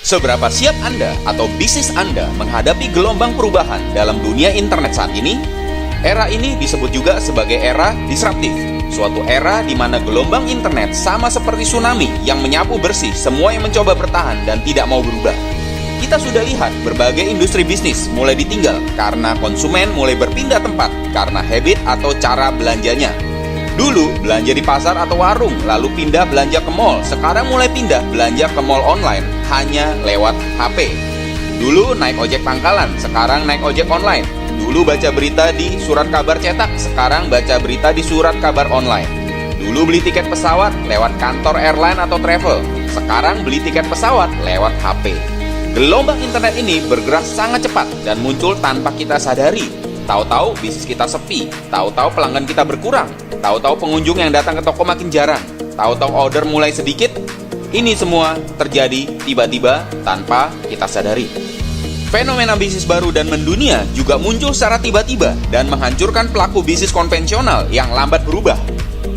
Seberapa siap Anda atau bisnis Anda menghadapi gelombang perubahan dalam dunia internet saat ini? Era ini disebut juga sebagai era disruptif, suatu era di mana gelombang internet sama seperti tsunami yang menyapu bersih semua yang mencoba bertahan dan tidak mau berubah. Kita sudah lihat berbagai industri bisnis mulai ditinggal karena konsumen mulai berpindah tempat karena habit atau cara belanjanya. Dulu belanja di pasar atau warung, lalu pindah belanja ke mall. Sekarang mulai pindah belanja ke mall online, hanya lewat HP. Dulu naik ojek pangkalan, sekarang naik ojek online. Dulu baca berita di surat kabar cetak, sekarang baca berita di surat kabar online. Dulu beli tiket pesawat lewat kantor airline atau travel, sekarang beli tiket pesawat lewat HP. Gelombang internet ini bergerak sangat cepat dan muncul tanpa kita sadari. Tahu-tahu bisnis kita sepi, tahu-tahu pelanggan kita berkurang, tahu-tahu pengunjung yang datang ke toko makin jarang, tahu-tahu order mulai sedikit. Ini semua terjadi tiba-tiba tanpa kita sadari. Fenomena bisnis baru dan mendunia juga muncul secara tiba-tiba dan menghancurkan pelaku bisnis konvensional yang lambat berubah.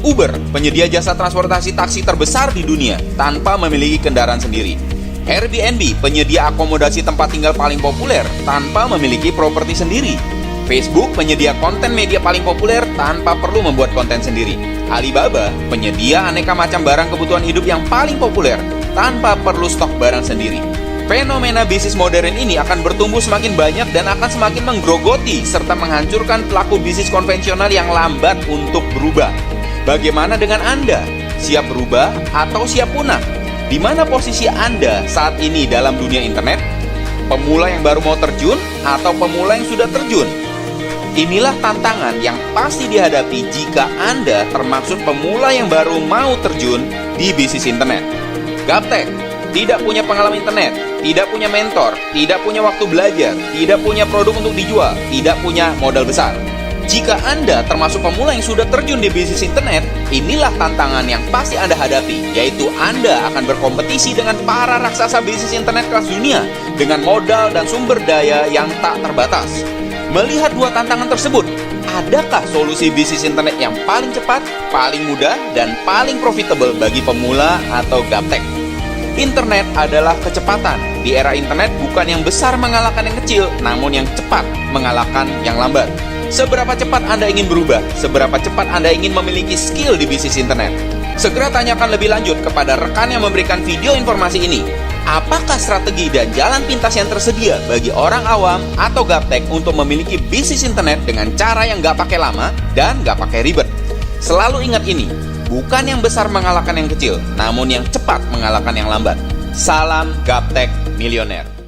Uber, penyedia jasa transportasi taksi terbesar di dunia tanpa memiliki kendaraan sendiri. Airbnb, penyedia akomodasi tempat tinggal paling populer tanpa memiliki properti sendiri. Facebook, penyedia konten media paling populer tanpa perlu membuat konten sendiri. Alibaba, penyedia aneka macam barang kebutuhan hidup yang paling populer tanpa perlu stok barang sendiri. Fenomena bisnis modern ini akan bertumbuh semakin banyak dan akan semakin menggerogoti serta menghancurkan pelaku bisnis konvensional yang lambat untuk berubah. Bagaimana dengan Anda? Siap berubah atau siap punah? Di mana posisi Anda saat ini dalam dunia internet? Pemula yang baru mau terjun atau pemula yang sudah terjun? Inilah tantangan yang pasti dihadapi jika Anda termasuk pemula yang baru mau terjun di bisnis internet. Gaptek, tidak punya pengalaman internet, tidak punya mentor, tidak punya waktu belajar, tidak punya produk untuk dijual, tidak punya modal besar. Jika Anda termasuk pemula yang sudah terjun di bisnis internet, inilah tantangan yang pasti Anda hadapi, yaitu Anda akan berkompetisi dengan para raksasa bisnis internet kelas dunia dengan modal dan sumber daya yang tak terbatas. Melihat dua tantangan tersebut, adakah solusi bisnis internet yang paling cepat, paling mudah, dan paling profitable bagi pemula atau gaptek? Internet adalah kecepatan. Di era internet bukan yang besar mengalahkan yang kecil, namun yang cepat mengalahkan yang lambat. Seberapa cepat Anda ingin berubah? Seberapa cepat Anda ingin memiliki skill di bisnis internet? Segera tanyakan lebih lanjut kepada rekan yang memberikan video informasi ini. Apakah strategi dan jalan pintas yang tersedia bagi orang awam atau gaptek untuk memiliki bisnis internet dengan cara yang gak pakai lama dan gak pakai ribet? Selalu ingat ini, bukan yang besar mengalahkan yang kecil, namun yang cepat mengalahkan yang lambat. Salam Gaptek Milioner.